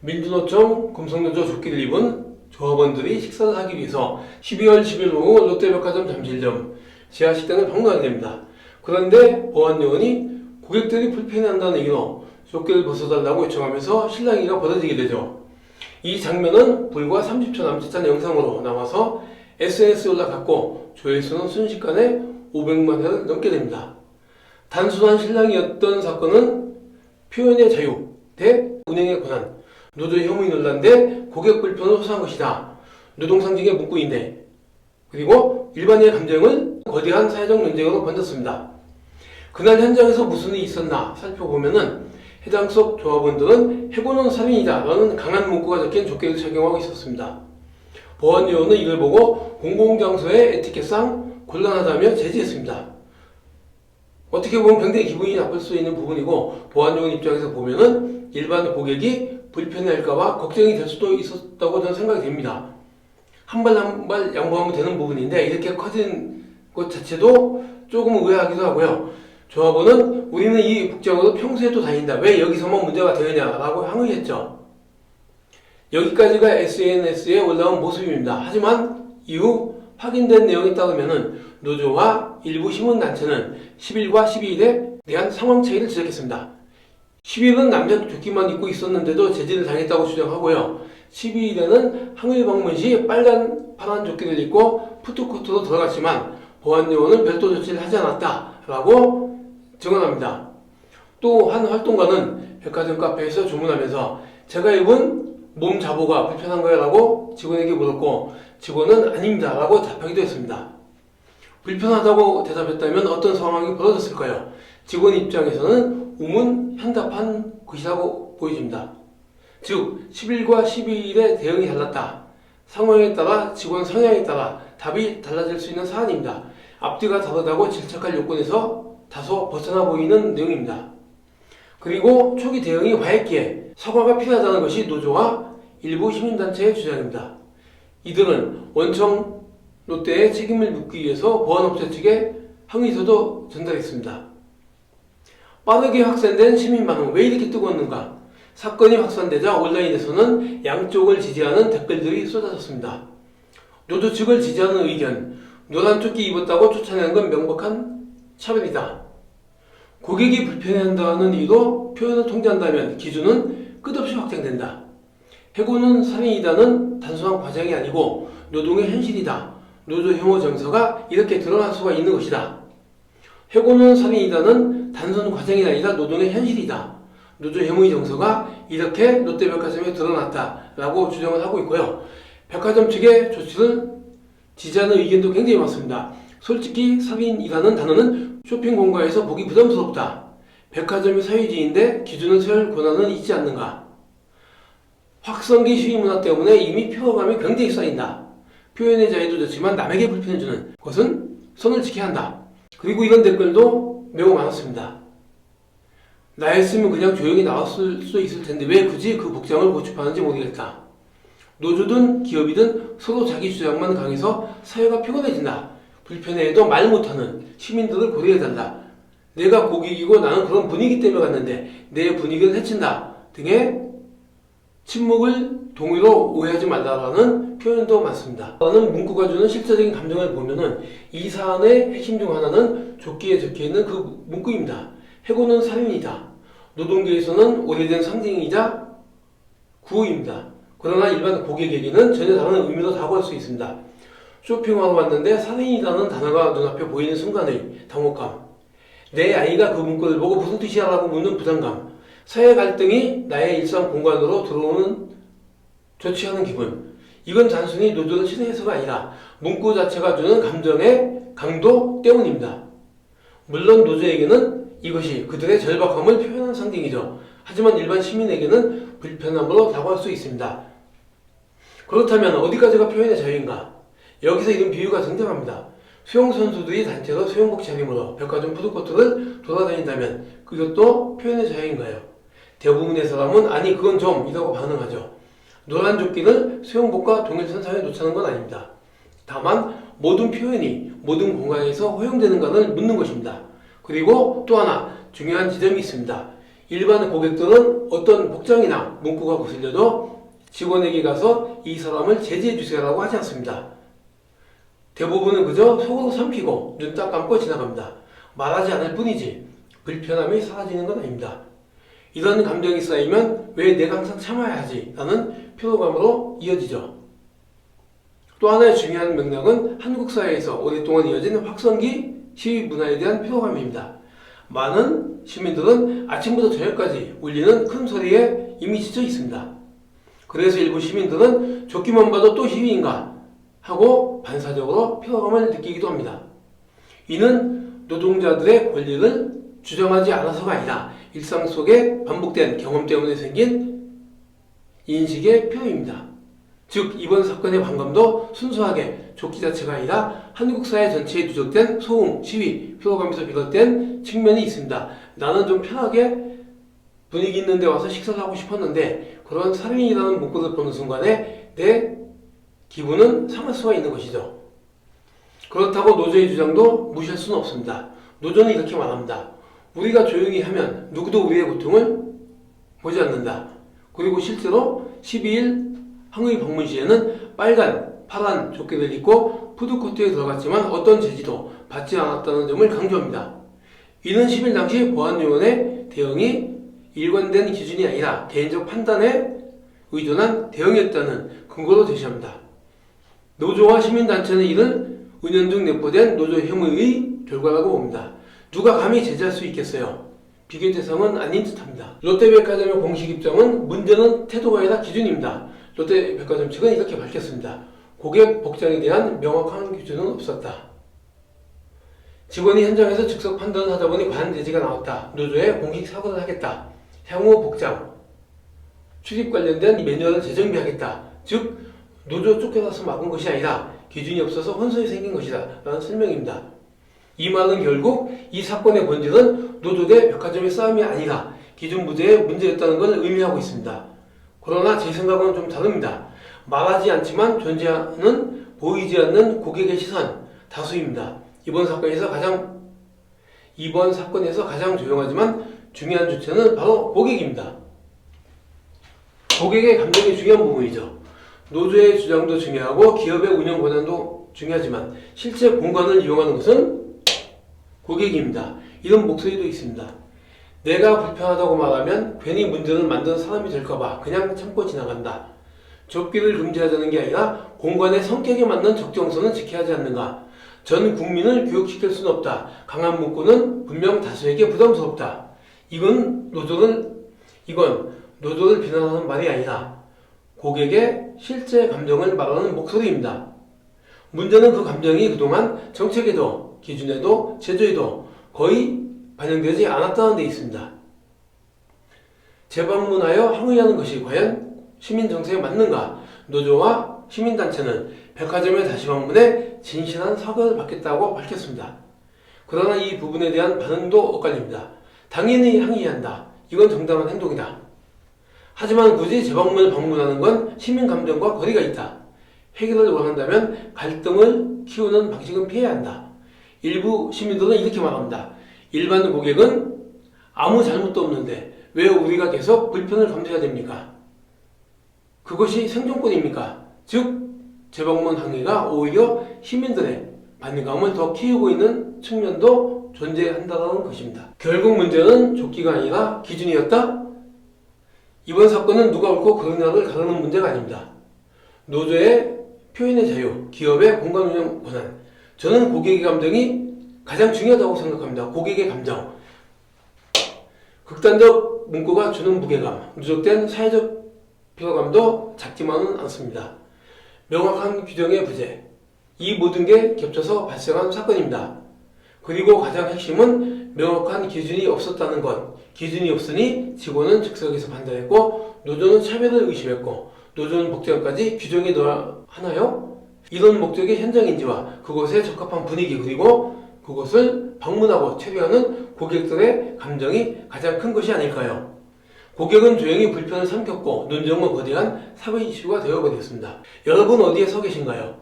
민주노총 금속노조 조끼를 입은 조합원들이 식사를 하기 위해서 12월 10일 오후 롯데백화점 잠실점 지하식당을 방문하게 됩니다. 그런데 보안요원이 고객들이 불편해한다는 얘기로 조끼를 벗어달라고 요청하면서 실랑이가 벌어지게 되죠. 이 장면은 불과 30초 남짓 한 영상으로 나와서 SNS에 올라갔고 조회수는 순식간에 500만 회를 넘게 됩니다. 단순한 실랑이였던 사건은 표현의 자유 대 운영의 권한, 노조의 혐의 논란 대 고객 불편을 호소한 것이다. 노동상징의 문구인데, 그리고 일반인의 감정을 거대한 사회적 논쟁으로 번졌습니다. 그날 현장에서 무슨 일이 있었나 살펴보면은 해당 속 조합원들은 해고는 살인이다 라는 강한 문구가 적힌 조끼를 착용하고 있었습니다. 보안요원은 이걸 보고 공공장소의 에티켓상 곤란하다며 제지했습니다. 어떻게 보면 굉장히 기분이 나쁠 수 있는 부분이고, 보안요원 입장에서 보면은 일반 고객이 불편해할까봐 걱정이 될 수도 있었다고 저는 생각이 됩니다. 한 발 한 발 양보하면 되는 부분인데 이렇게 커진 것 자체도 조금 의아하기도 하고요. 조합원은 우리는 이 복장으로 평소에도 다닌다, 왜 여기서만 문제가 되느냐라고 항의했죠. 여기까지가 SNS에 올라온 모습입니다. 하지만 이후 확인된 내용에 따르면 노조와 일부 시민단체는 10일과 12일에 대한 상황 차이를 지적했습니다. 10일은 남자 조끼만 입고 있었는데도 제지를 당했다고 주장하고요. 12일에는 항의 방문 시 빨간 파란 조끼를 입고 푸드코트로 들어갔지만 보안요원은 별도 조치를 하지 않았다라고 증언합니다. 또 한 활동가는 백화점 카페에서 주문하면서 제가 입은 몸 자보가 불편한 거야 라고 직원에게 물었고, 직원은 아닙니다 라고 답하기도 했습니다. 불편하다고 대답했다면 어떤 상황이 벌어졌을까요? 직원 입장에서는 우문현답한 것이라고 보여집니다. 즉 10일과 12일의 대응이 달랐다. 상황에 따라 직원 성향에 따라 답이 달라질 수 있는 사안입니다. 앞뒤가 다르다고 질책할 요건에서 다소 벗어나 보이는 내용입니다. 그리고 초기 대응이 과했기에 사과가 필요하다는 것이 노조와 일부 시민단체의 주장입니다. 이들은 원청 롯데의 책임을 묻기 위해서 보안업체 측에 항의서도 전달했습니다. 빠르게 확산된 시민 반응, 왜 이렇게 뜨거웠는가? 사건이 확산되자 온라인에서는 양쪽을 지지하는 댓글들이 쏟아졌습니다. 노조 측을 지지하는 의견, 노란 조끼 입었다고 쫓아내는 건 명백한 차별이다. 고객이 불편해한다는 이유로 표현을 통제한다면 기준은 끝없이 확장된다. 해고는 살인이다는 단순한 과장이 아니고 노동의 현실이다. 노조 혐오 정서가 이렇게 드러날 수가 있는 것이다. 해고는 살인이다는 단순 과정이 아니라 노동의 현실이다. 노조 혐오의 정서가 이렇게 롯데백화점에 드러났다 라고 주장을 하고 있고요. 백화점 측의 조치를 지지하는 의견도 굉장히 많습니다. 솔직히 살인이라는 단어는 쇼핑 공간에서 보기 부담스럽다. 백화점이 사유지인데 기준을 세울 권한은 있지 않는가. 확성기 시위 문화 때문에 이미 피로감이 굉장히 쌓인다. 표현의 자유도 좋지만 남에게 불편해주는 것은 선을 지켜야 한다. 그리고 이런 댓글도 매우 많았습니다. 나였으면 그냥 조용히 나왔을 수도 있을 텐데 왜 굳이 그 복장을 고집하는지 모르겠다. 노조든 기업이든 서로 자기 주장만 강해서 사회가 피곤해진다. 불편해해도 말 못하는 시민들을 고려해달라. 내가 고객이고 나는 그런 분위기 때문에 갔는데 내 분위기를 해친다 등의 침묵을 동의로 오해하지 말라라는 표현도 많습니다. 라는 문구가 주는 실제적인 감정을 보면은 이 사안의 핵심 중 하나는 조끼에 적혀있는 그 문구입니다. 해고는 살인이다. 노동계에서는 오래된 상징이자 구호입니다. 그러나 일반 고객에게는 전혀 다른 의미로 다가올 수 있습니다. 쇼핑하러 왔는데 살인이라는 단어가 눈앞에 보이는 순간의 당혹감, 내 아이가 그 문구를 보고 무슨 뜻이야 라고 묻는 부담감, 사회 갈등이 나의 일상 공간으로 들어오는 조치하는 기분, 이건 단순히 노조를 싫어해서가 아니라 문구 자체가 주는 감정의 강도 때문입니다. 물론 노조에게는 이것이 그들의 절박함을 표현하는 상징이죠. 하지만 일반 시민에게는 불편함으로 다가올 수 있습니다. 그렇다면 어디까지가 표현의 자유인가? 여기서 이런 비유가 등장합니다. 수영선수들이 단체로 수영복 차림으로 백화점 푸드코트를 돌아다닌다면 그것도 표현의 자유인가요? 대부분의 사람은 아니 그건 좀 이라고 반응하죠. 노란 조끼를 수영복과 동일선상에 놓자는 건 아닙니다. 다만 모든 표현이 모든 공간에서 허용되는가를 묻는 것입니다. 그리고 또 하나 중요한 지점이 있습니다. 일반 고객들은 어떤 복장이나 문구가 거슬려도 직원에게 가서 이 사람을 제지해 주세요라고 하지 않습니다. 대부분은 그저 속으로 삼키고 눈 딱 감고 지나갑니다. 말하지 않을 뿐이지 불편함이 사라지는 건 아닙니다. 이런 감정이 쌓이면 왜 내가 항상 참아야 하지? 라는 피로감으로 이어지죠. 또 하나의 중요한 맥락은 한국 사회에서 오랫동안 이어진 확성기 시위 문화에 대한 피로감입니다. 많은 시민들은 아침부터 저녁까지 울리는 큰 소리에 이미 지쳐 있습니다. 그래서 일부 시민들은 좋기만 봐도 또 시위인가 하고 반사적으로 피로감을 느끼기도 합니다. 이는 노동자들의 권리를 주장하지 않아서가 아니라 일상 속에 반복된 경험 때문에 생긴 인식의 피로입니다. 즉 이번 사건의 반감도 순수하게 조끼 자체가 아니라 한국 사회 전체에 누적된 소음, 시위, 피로감에서 비롯된 측면이 있습니다. 나는 좀 편하게 분위기 있는 데 와서 식사를 하고 싶었는데 그런 살인이라는 문구를 보는 순간에 내 기분은 상할 수가 있는 것이죠. 그렇다고 노조의 주장도 무시할 수는 없습니다. 노조는 이렇게 말합니다. 우리가 조용히 하면 누구도 우리의 고통을 보지 않는다. 그리고 실제로 12일 항의 방문 시에는 빨간, 파란 조끼를 입고 푸드코트에 들어갔지만 어떤 제지도 받지 않았다는 점을 강조합니다. 이는 10일 당시 보안요원의 대응이 일관된 기준이 아니라 개인적 판단에 의존한 대응이었다는 근거로 제시합니다. 노조와 시민단체는 이를 은연중 내포된 노조 혐의의 결과라고 봅니다. 누가 감히 제재할 수 있겠어요? 비교 대상은 아닌 듯합니다. 롯데백화점의 공식 입장은 문제는 태도가 아니라 기준입니다. 롯데백화점 측은 이렇게 밝혔습니다. 고객 복장에 대한 명확한 기준은 없었다. 직원이 현장에서 즉석 판단을 하다 보니 과한 제지가 나왔다. 노조에 공식 사과를 하겠다. 향후 복장, 출입 관련된 매뉴얼을 재정비하겠다. 즉 노조 쫓겨나서 막은 것이 아니라 기준이 없어서 혼선이 생긴 것이다 라는 설명입니다. 이 말은 결국 이 사건의 본질은 노조 대 백화점의 싸움이 아니라 기준 부재의 문제였다는 걸 의미하고 있습니다. 그러나 제 생각은 좀 다릅니다. 말하지 않지만 존재하는 보이지 않는 고객의 시선 다수입니다. 이번 사건에서 가장 조용하지만 중요한 주체는 바로 고객입니다. 고객의 감정이 중요한 부분이죠. 노조의 주장도 중요하고 기업의 운영 권한도 중요하지만 실제 공간을 이용하는 것은 고객입니다. 이런 목소리도 있습니다. 내가 불편하다고 말하면 괜히 문제를 만드는 사람이 될까봐 그냥 참고 지나간다. 좁기를 금지하자는 게 아니라 공간의 성격에 맞는 적정선은 지켜야 하지 않는가. 전 국민을 교육시킬 수는 없다. 강한 문구는 분명 다수에게 부담스럽다. 이건 노조를 비난하는 말이 아니라 고객의 실제 감정을 말하는 목소리입니다. 문제는 그 감정이 그동안 정책에도 기준에도 제도에도 거의 반영되지 않았다는 데 있습니다. 재방문하여 항의하는 것이 과연 시민 정서에 맞는가? 노조와 시민단체는 백화점에 다시 방문해 진실한 사과를 받겠다고 밝혔습니다. 그러나 이 부분에 대한 반응도 엇갈립니다. 당연히 항의한다. 이건 정당한 행동이다. 하지만 굳이 재방문을 방문하는 건 시민 감정과 거리가 있다. 해결을 원한다면 갈등을 키우는 방식은 피해야 한다. 일부 시민들은 이렇게 말합니다. 일반 고객은 아무 잘못도 없는데 왜 우리가 계속 불편을 감수해야 됩니까? 그것이 생존권입니까? 즉 재방문 항의가 오히려 시민들의 반감을 더 키우고 있는 측면도 존재한다는 것입니다. 결국 문제는 조끼가 아니라 기준이었다? 이번 사건은 누가 옳고 그르냐를 가르는 문제가 아닙니다. 노조의 표현의 자유, 기업의 공간 운영 권한, 저는 고객의 감정이 가장 중요하다고 생각합니다. 고객의 감정. 극단적 문구가 주는 무게감, 누적된 사회적 피로감도 작지만은 않습니다. 명확한 규정의 부재, 이 모든 게 겹쳐서 발생한 사건입니다. 그리고 가장 핵심은 명확한 기준이 없었다는 것. 기준이 없으니 직원은 즉석에서 판단했고 노조는 차별을 의심했고 노조는 복장까지 규정에 넣어야 하나요? 이런 목적의 현장인지와 그것에 적합한 분위기 그리고 그것을 방문하고 체류하는 고객들의 감정이 가장 큰 것이 아닐까요? 고객은 조용히 불편을 삼켰고 논쟁은 거대한 사회 이슈가 되어버렸습니다. 여러분 어디에 서 계신가요?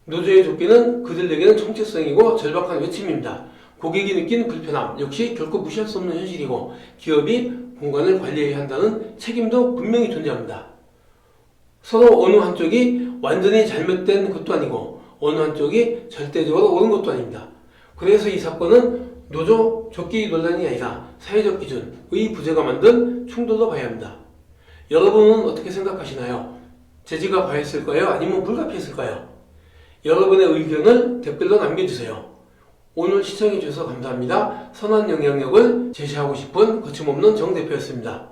노조의 조끼는 그들에게는 정체성이고 절박한 외침입니다. 고객이 느낀 불편함 역시 결코 무시할 수 없는 현실이고 기업이 공간을 관리해야 한다는 책임도 분명히 존재합니다. 서로 어느 한쪽이 완전히 잘못된 것도 아니고 어느 한쪽이 절대적으로 옳은 것도 아닙니다. 그래서 이 사건은 노조 쫓기 논란이 아니라 사회적 기준의 부재가 만든 충돌로 봐야 합니다. 여러분은 어떻게 생각하시나요? 제지가 과했을까요? 아니면 불가피했을까요? 여러분의 의견을 댓글로 남겨주세요. 오늘 시청해주셔서 감사합니다. 선한 영향력을 제시하고 싶은 거침없는 정 대표였습니다.